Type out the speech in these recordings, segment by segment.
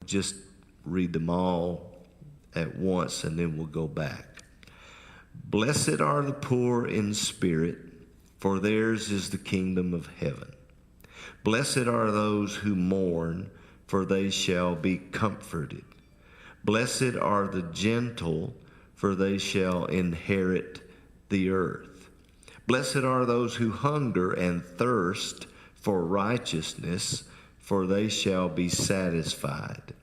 just read them all at once and then we'll go back. Blessed are the poor in spirit, for theirs is the kingdom of heaven. Blessed are those who mourn, for they shall be comforted. Blessed are the gentle, for they shall inherit the earth. Blessed are those who hunger and thirst for righteousness, for they shall be satisfied.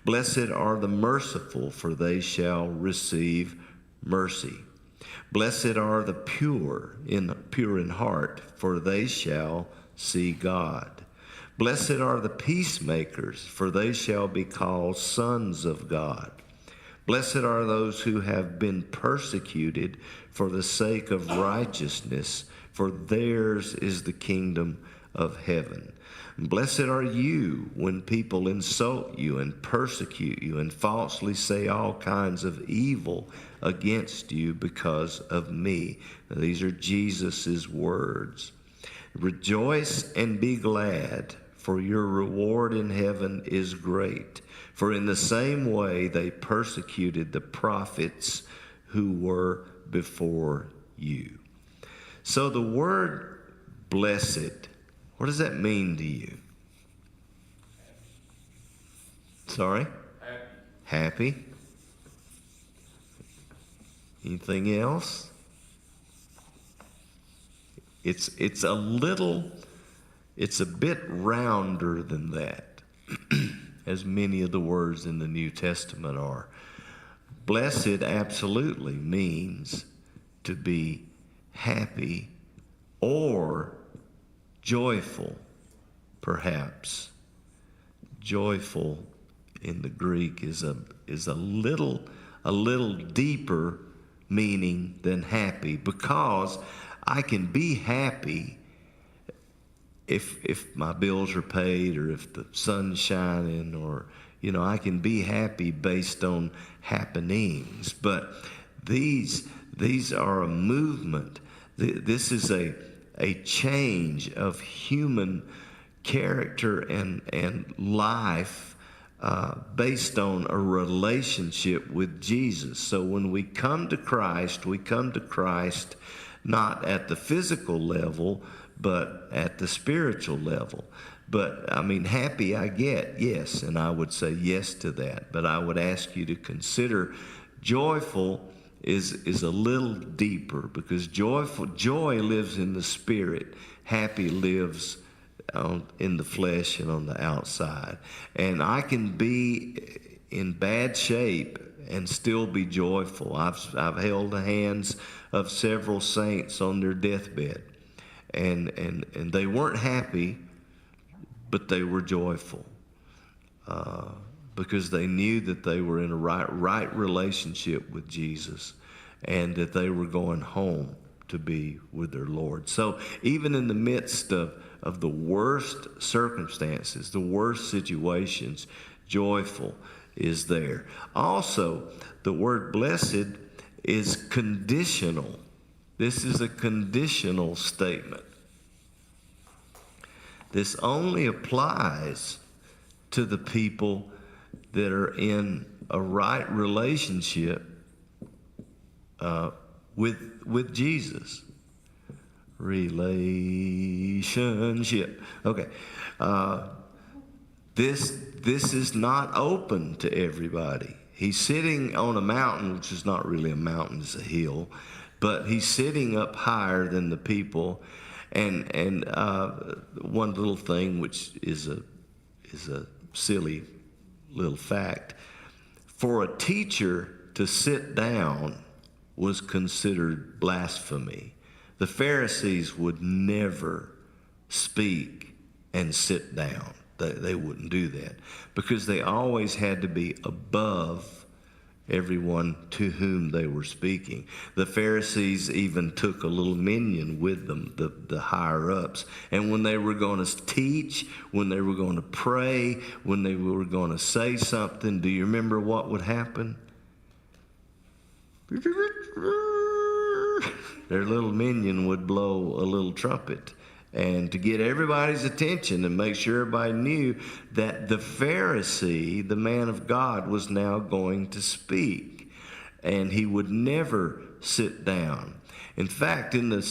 Blessed are the merciful, for they shall receive mercy. Blessed are the pure in heart, for they shall see God. Blessed are the peacemakers, for they shall be called sons of God. Blessed are those who have been persecuted for the sake of righteousness, for theirs is the kingdom of heaven. Blessed are you when people insult you and persecute you and falsely say all kinds of evil against you because of me. Now, these are Jesus' words. Rejoice and be glad, for your reward in heaven is great. For in the same way they persecuted the prophets who were before you. So the word blessed, what does that mean to you? Sorry? Happy. Anything else? It's a bit rounder than that, as many of the words in the New Testament are. Blessed absolutely means to be happy or joyful, perhaps. Joyful in the Greek is a little deeper meaning than happy, because I can be happy if my bills are paid, or if the sun's shining, or I can be happy based on happenings. But these are a movement. This is a change of human character and life based on a relationship with Jesus. So when we come to Christ not at the physical level, but at the spiritual level. But, happy I get, yes, and I would say yes to that. But I would ask you to consider joyful is a little deeper, because joy lives in the spirit. Happy lives in the flesh and on the outside. And I can be in bad shape and still be joyful. I've held the hands of several saints on their deathbed, and they weren't happy, but they were joyful, because they knew that they were in a right relationship with Jesus, and that they were going home to be with their Lord. So even in the midst of the worst circumstances, the worst situations, joyful is there. Also, the word blessed is conditional. This is a conditional statement. This only applies to the people that are in a right relationship with Jesus. Relationship. Okay. This is not open to everybody. He's sitting on a mountain, which is not really a mountain, it's a hill, but he's sitting up higher than the people. And one little thing, which is a silly little fact, for a teacher to sit down was considered blasphemy. The Pharisees would never speak and sit down. They wouldn't do that, because they always had to be above everyone to whom they were speaking. The Pharisees even took a little minion with them, the higher ups. And when they were going to teach, when they were going to pray, when they were going to say something, do you remember what would happen? Their little minion would blow a little trumpet, and to get everybody's attention and make sure everybody knew that the Pharisee, the man of God, was now going to speak, and he would never sit down. In fact, in the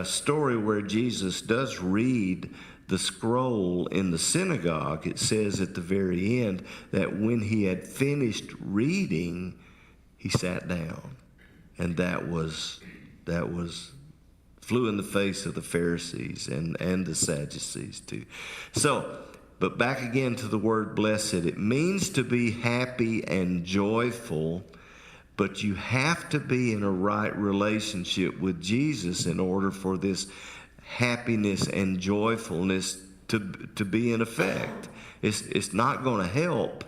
story where Jesus does read the scroll in the synagogue, it says at the very end that when he had finished reading, he sat down. And that was flew in the face of the Pharisees and the Sadducees too. So, but back again to the word blessed. It means to be happy and joyful, but you have to be in a right relationship with Jesus in order for this happiness and joyfulness to be in effect. It's not going to help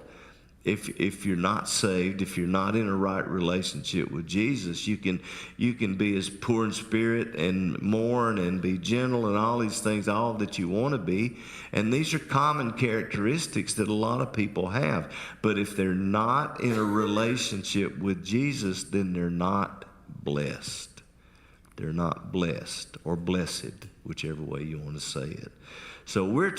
if you're not saved, if you're not in a right relationship with Jesus. You can be as poor in spirit and mourn and be gentle and all these things, all that you want to be. And these are common characteristics that a lot of people have. But if they're not in a relationship with Jesus, then they're not blessed. They're not blessed or blessed, whichever way you want to say it. So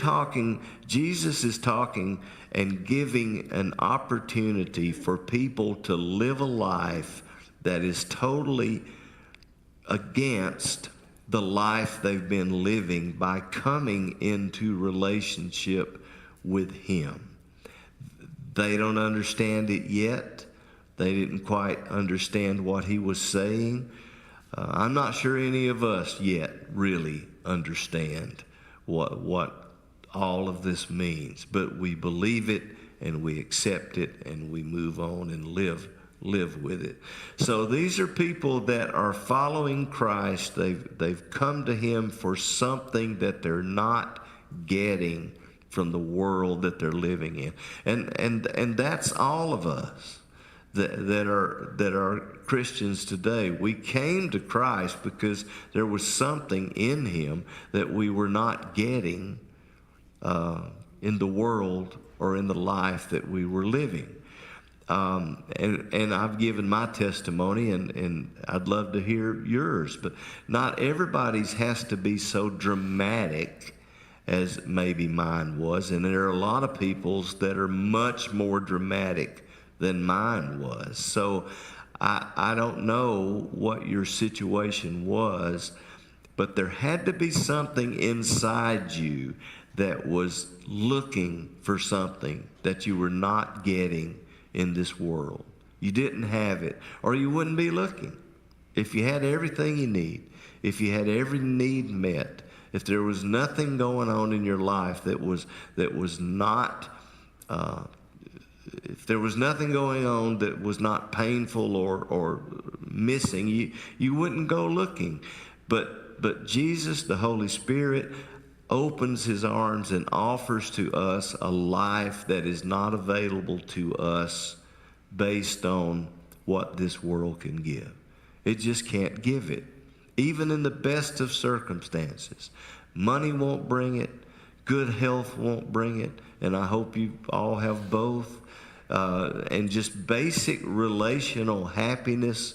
Jesus is talking and giving an opportunity for people to live a life that is totally against the life they've been living by coming into relationship with Him. They don't understand it yet. They didn't quite understand what He was saying. I'm not sure any of us yet really understand what all of this means, but we believe it and we accept it and we move on and live with it. So these are people that are following Christ. They've come to Him for something that they're not getting from the world that they're living in, and that's all of us that are Christians today. We came to Christ because there was something in Him that we were not getting in the world or in the life that we were living. And I've given my testimony, and I'd love to hear yours, but not everybody's has to be so dramatic as maybe mine was. And there are a lot of people's that are much more dramatic than mine was. So I don't know what your situation was, but there had to be something inside you that was looking for something that you were not getting in this world. You didn't have it, or you wouldn't be looking. If you had everything you need, if you had every need met, if there was nothing going on in your life that was not if there was nothing going on that was not painful or missing, you wouldn't go looking. But Jesus, the Holy Spirit, opens His arms and offers to us a life that is not available to us based on what this world can give. It just can't give it, even in the best of circumstances. Money won't bring it. Good health won't bring it. And I hope you all have both. And just basic relational happiness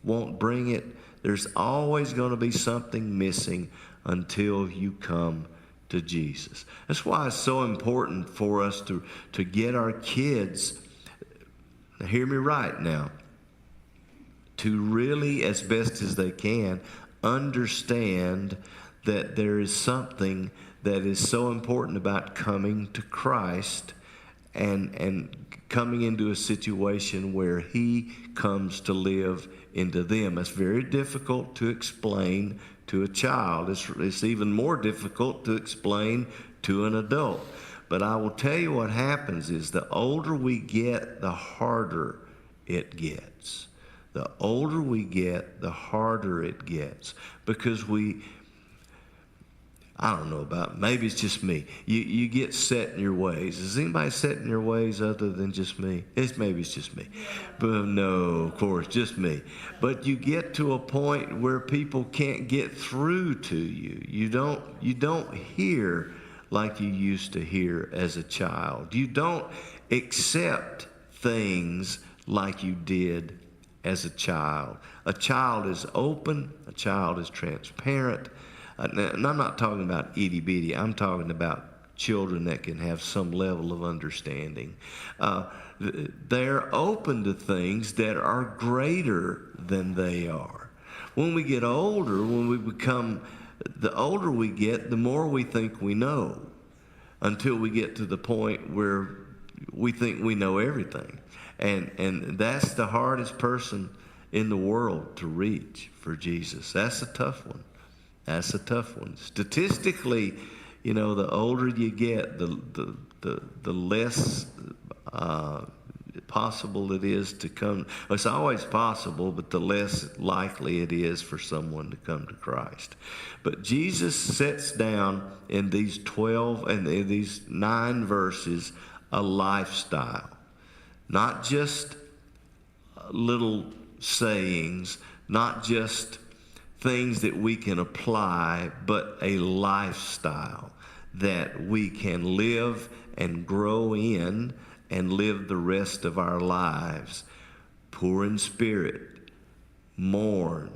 won't bring it. There's always going to be something missing until you come to Jesus. That's why it's so important for us to get our kids, hear me right now, to really, as best as they can, understand that there is something that is so important about coming to Christ and coming into a situation where He comes to live into them. It's very difficult to explain to a child. It's even more difficult to explain to an adult. But I will tell you what happens is the older we get, the harder it gets. The older we get, the harder it gets. Because I don't know about, maybe it's just me. You get set in your ways. Is anybody set in your ways other than just me? Maybe it's just me. But no, of course, just me. But you get to a point where people can't get through to you. You don't hear like you used to hear as a child. You don't accept things like you did as a child. A child is open. A child is transparent. And I'm not talking about itty bitty. I'm talking about children that can have some level of understanding. They're open to things that are greater than they are. When we get older, the older we get, the more we think we know, until we get to the point where we think we know everything. And that's the hardest person in the world to reach for Jesus. That's a tough one. That's a tough one. Statistically, the older you get, the less possible it is to come. It's always possible, but the less likely it is for someone to come to Christ. But Jesus sets down in these 12 and these 9 verses a lifestyle, not just little sayings, not just things that we can apply, but a lifestyle that we can live and grow in and live the rest of our lives. Poor in spirit, mourn,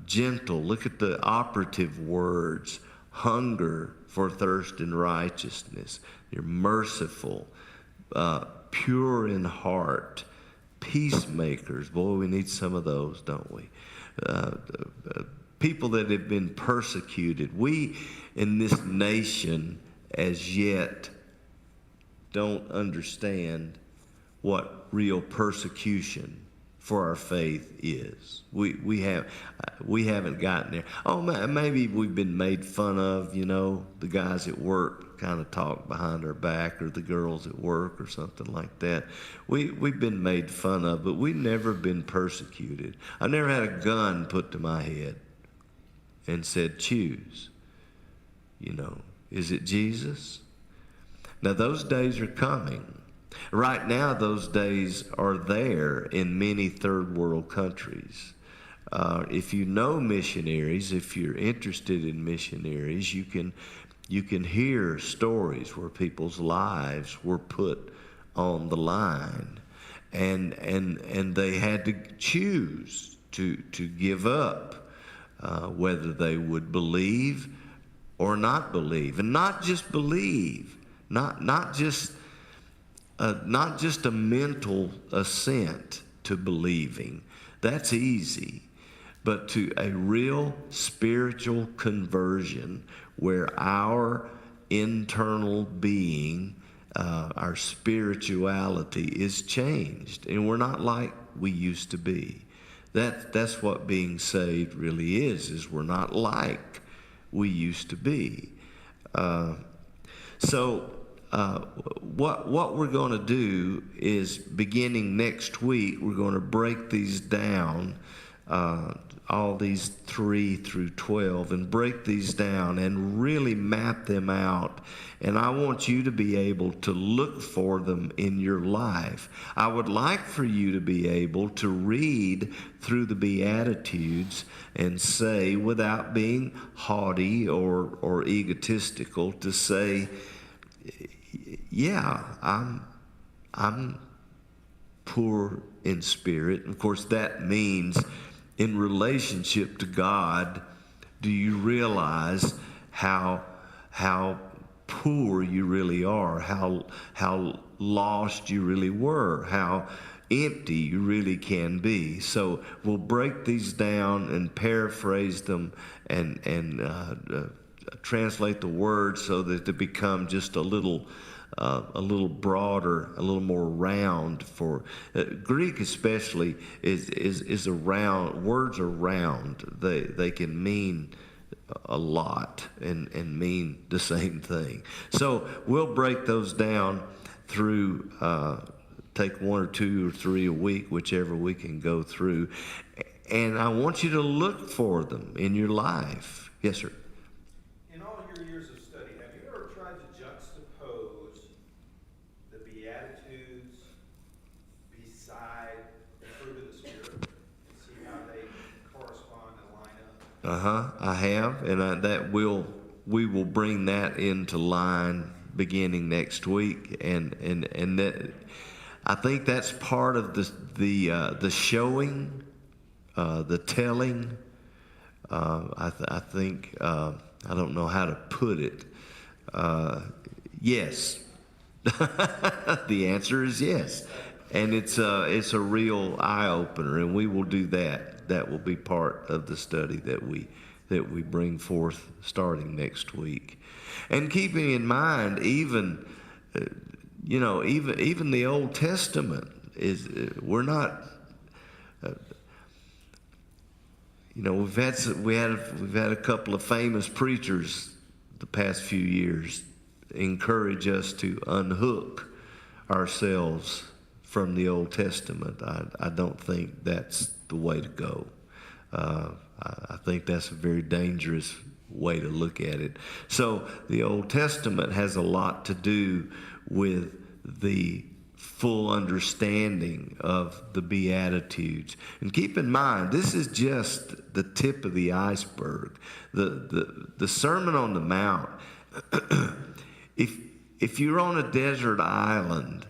gentle. Look at the operative words. Hunger for thirst and righteousness. You're merciful, pure in heart, peacemakers. Boy, we need some of those, don't we? People that have been persecuted. We in this nation as yet don't understand what real persecution for our faith is. We haven't gotten there. Oh, maybe we've been made fun of. The guys at work kind of talk behind our back, or the girls at work, or something like that. We've been made fun of, but we've never been persecuted. I never had a gun put to my head and said, choose. Is it Jesus? Now, those days are coming. Right now, those days are there in many third world countries. If you know missionaries, if you're interested in missionaries, you can hear stories where people's lives were put on the line, and they had to choose to give up whether they would believe or not believe, and not just believe, not just a mental assent to believing. That's easy. But to a real spiritual conversion where our internal being, our spirituality is changed, and we're not like we used to be. That's what being saved really is we're not like we used to be. What we're going to do is, beginning next week, we're going to break these down, all these 3 through 12, and break these down and really map them out. And I want you to be able to look for them in your life. I would like for you to be able to read through the Beatitudes and say, without being haughty or egotistical, to say, yeah, I'm poor in spirit. Of course, that means in relationship to God, do you realize how poor you really are, how lost you really were, how empty you really can be? So we'll break these down and paraphrase them and translate the words so that they become just a little broader, a little more round. For Greek especially is a round. Words are round. They can mean a lot and mean the same thing. So we'll break those down through. Take 1 or 2 or 3 a week, whichever we can go through. And I want you to look for them in your life. Yes, sir. In all your years of study, have you ever tried to juxtapose the Beatitudes beside the fruit of the Spirit and see how they correspond and line up? I have, and we will bring that into line beginning next week, and that I think that's part of the showing, the telling, I think, I don't know how to put it. Yes. The answer is yes. And it's a real eye-opener, and we will do that. That will be part of the study that we bring forth starting next week. And keeping in mind, even even the Old Testament is we're not. We've had a couple of famous preachers the past few years encourage us to unhook ourselves from the Old Testament. I don't think that's the way to go. I think that's a very dangerous way to look at it. So the Old Testament has a lot to do with the full understanding of the Beatitudes. And keep in mind, this is just the tip of the iceberg. The Sermon on the Mount, if you're on a desert island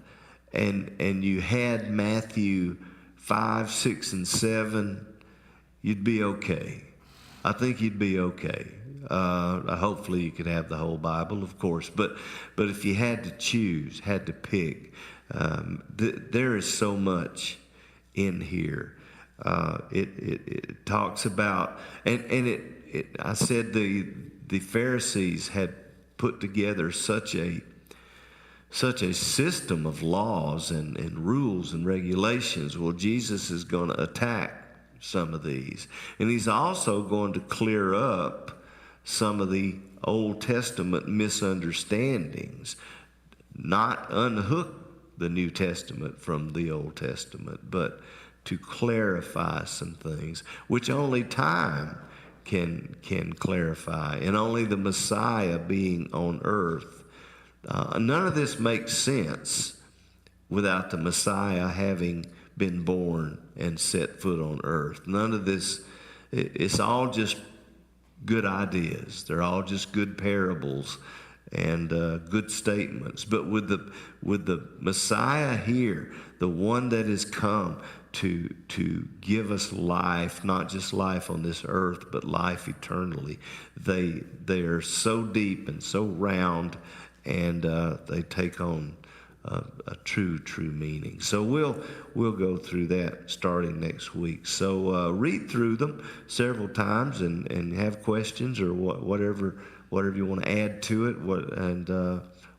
and you had Matthew 5, 6, and 7, you'd be okay. I think you'd be okay. Hopefully you could have the whole Bible, of course. But if you had to choose, had to pick, there is so much in here. It talks about, I said the Pharisees had put together such a system of laws and rules and regulations. Well, Jesus is going to attack some of these. And he's also going to clear up some of the Old Testament misunderstandings, not unhook the New Testament from the Old Testament, but to clarify some things, which only time can clarify, and only the Messiah being on earth. None of this makes sense without the Messiah having been born and set foot on earth. None of this, it's all just good ideas. They're all just good parables and good statements. But with the Messiah here, the one that has come to give us life, not just life on this earth, but life eternally, they are so deep and so round, and they take on a true meaning. So we'll go through that starting next week. So read through them several times and have questions or whatever you want to add to it. And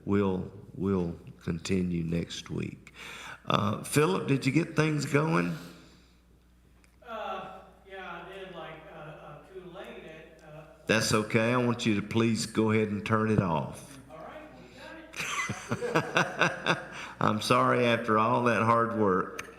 we'll continue next week. Philip, did you get things going? Yeah, I did. Too late at. That's okay. I want you to please go ahead and turn it off. All right, we got it. I'm sorry after all that hard work.